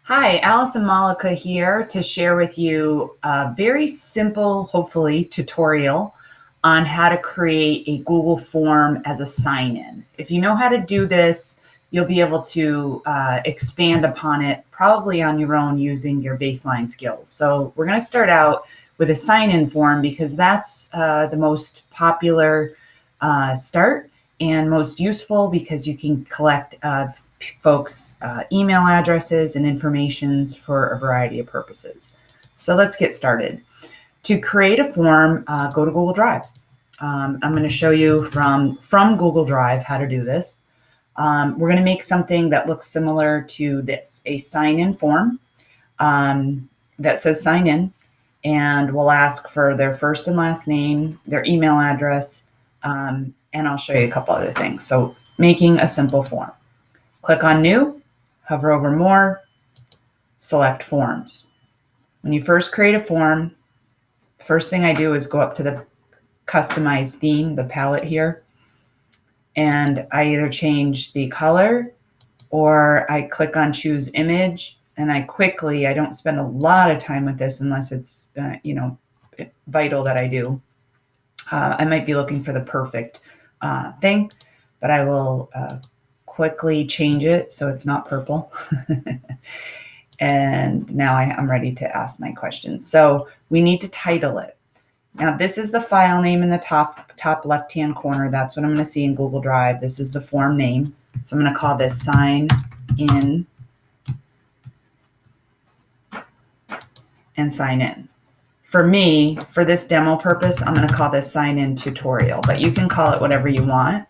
Hi, Alice and Malika here to share with you a very simple, hopefully, tutorial on how to create a Google form as a sign-in. If you know how to do this, you'll be able to expand upon it probably on your own using your baseline skills. So we're going to start out with a sign-in form because that's the most popular start and most useful because you can collect folks' email addresses and informations for a variety of purposes. So let's get started. To create a form, go to Google Drive. I'm going to show you from Google Drive how to do this. We're going to make something that looks similar to this, a sign-in form that says sign in, and we'll ask for their first and last name, their email address, and I'll show you a couple other things. So making a simple form. Click on New, hover over More, select Forms. When you first create a form, first thing I do is go up to the Customize Theme, the palette here, and I either change the color or I click on Choose Image, and I don't spend a lot of time with this unless it's, vital that I do. I might be looking for the perfect thing, but I will quickly change it so it's not purple. And now I'm ready to ask my questions. So we need to title it. Now this is the file name in the top left-hand corner. That's what I'm going to see in Google Drive. This is the form name. So I'm going to call this Sign In and Sign In. For me, for this demo purpose, I'm going to call this Sign In Tutorial, but you can call it whatever you want.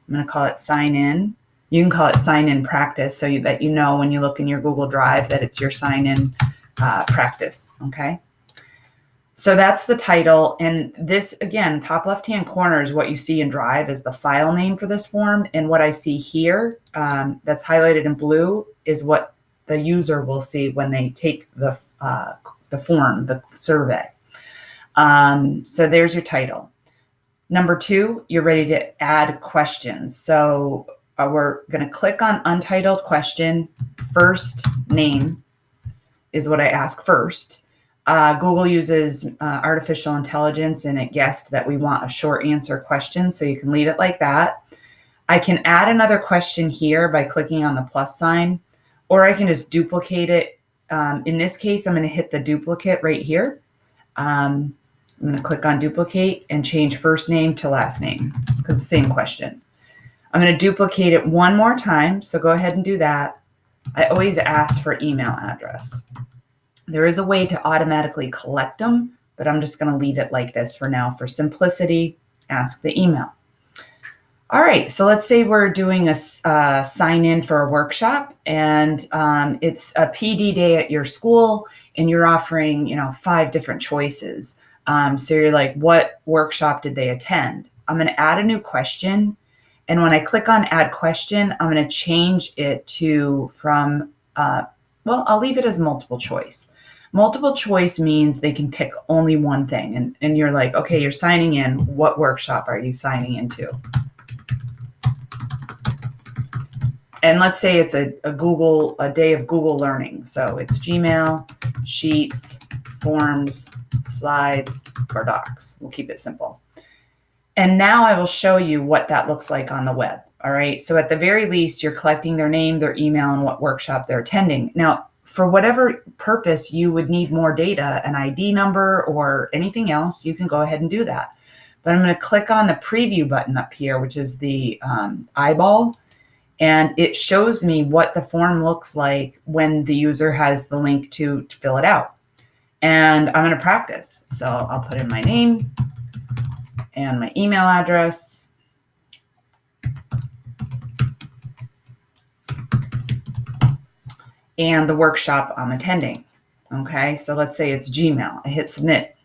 I'm going to call it Sign In. You can call it Sign In Practice so that you know when you look in your Google Drive that it's your Sign In practice, okay? So that's the title, and this, again, top left-hand corner is what you see in Drive is the file name for this form, and what I see here that's highlighted in blue is what the user will see when they take the form, the survey. So there's your title. Number two, you're ready to add questions. So we're going to click on Untitled Question. First name is what I ask first. Google uses artificial intelligence, and it guessed that we want a short answer question, so you can leave it like that. I can add another question here by clicking on the plus sign, or I can just duplicate it. In this case, I'm going to hit the duplicate right here. I'm going to click on duplicate and change first name to last name because it's the same question. I'm going to duplicate it one more time, so go ahead and do that. I always ask for email address. There is a way to automatically collect them, but I'm just going to leave it like this for now. For simplicity, ask the email. All right, so let's say we're doing a sign in for a workshop, and it's a PD day at your school, and you're offering, 5 different choices. So you're like, what workshop did they attend? I'm going to add a new question. And when I click on add question, I'm going to change it to I'll leave it as multiple choice. Multiple choice means they can pick only one thing. And you're like, okay, you're signing in. What workshop are you signing into? And let's say it's a day of Google learning. So it's Gmail, Sheets, Forms, Slides, or Docs. We'll keep it simple. And now I will show you what that looks like on the web. All right. So at the very least, you're collecting their name, their email, and what workshop they're attending. Now, for whatever purpose you would need more data, an ID number or anything else, you can go ahead and do that. But I'm going to click on the preview button up here, which is the eyeball, and it shows me what the form looks like when the user has the link to fill it out. And I'm going to practice. So I'll put in my name and my email address. And the workshop I'm attending. Okay, so let's say it's Gmail. I hit submit.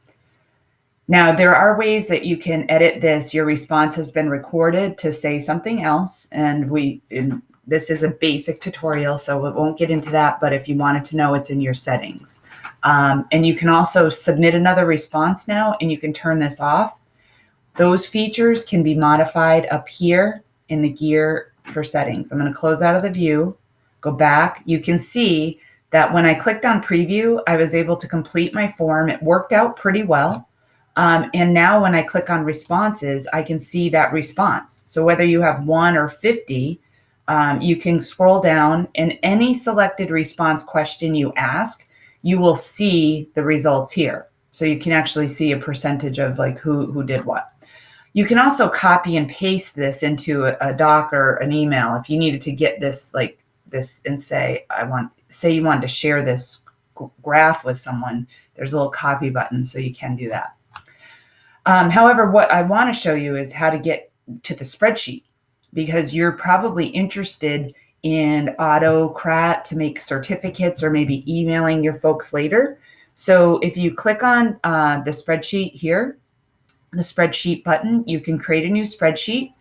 Now, there are ways that you can edit this. Your response has been recorded to say something else. And this is a basic tutorial, so it won't get into that. But if you wanted to know, it's in your settings. And you can also submit another response now, and you can turn this off. Those features can be modified up here in the gear for settings. I'm going to close out of the view, go back. You can see that when I clicked on preview, I was able to complete my form. It worked out pretty well. And now when I click on responses, I can see that response. So whether you have 1 or 50, you can scroll down, and any selected response question you ask, you will see the results here. So you can actually see a percentage of like who did what. You can also copy and paste this into a doc or an email if you needed to get this like this and say you wanted to share this graph with someone. There's a little copy button, so you can do that. However, what I want to show you is how to get to the spreadsheet, because you're probably interested in Autocrat to make certificates or maybe emailing your folks later. So if you click on the spreadsheet here, the spreadsheet button, you can create a new spreadsheet.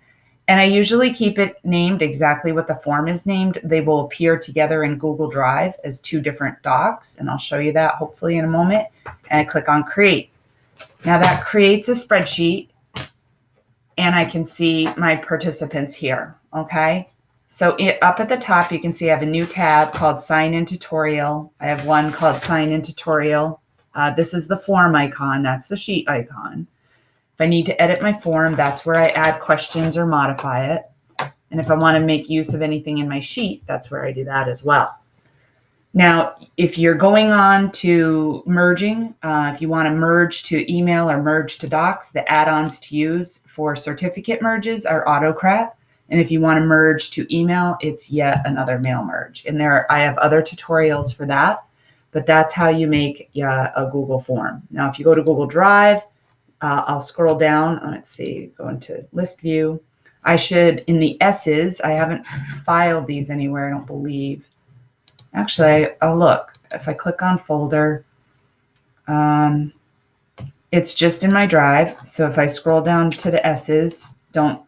And I usually keep it named exactly what the form is named. They will appear together in Google Drive as 2 different docs. And I'll show you that hopefully in a moment. And I click on create. Now that creates a spreadsheet, and I can see my participants here, okay? So up at the top, you can see I have a new tab called Sign In Tutorial. I have one called Sign In Tutorial. This is the form icon. That's the sheet icon. If I need to edit my form, that's where I add questions or modify it. And if I want to make use of anything in my sheet, that's where I do that as well. Now, if you're going on to merging, if you want to merge to email or merge to docs, the add-ons to use for certificate merges are Autocrat. And if you want to merge to email, it's yet another mail merge. And I have other tutorials for that, but that's how you make a Google form. Now, if you go to Google Drive, I'll scroll down. Let's see, go into list view. I should, in the S's, I haven't filed these anywhere, I don't believe. Actually, I'll look. If I click on folder, it's just in my drive. So if I scroll down to the S's, don't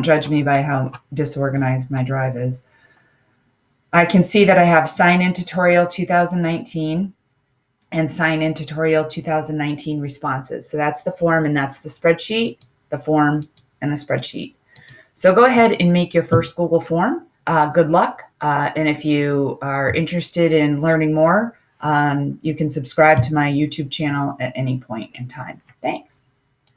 judge me by how disorganized my drive is. I can see that I have Sign In Tutorial 2019 and Sign In Tutorial 2019 responses. So that's the form and that's the spreadsheet, the form and the spreadsheet. So go ahead and make your first Google form. Good luck. And if you are interested in learning more, you can subscribe to my YouTube channel at any point in time. Thanks.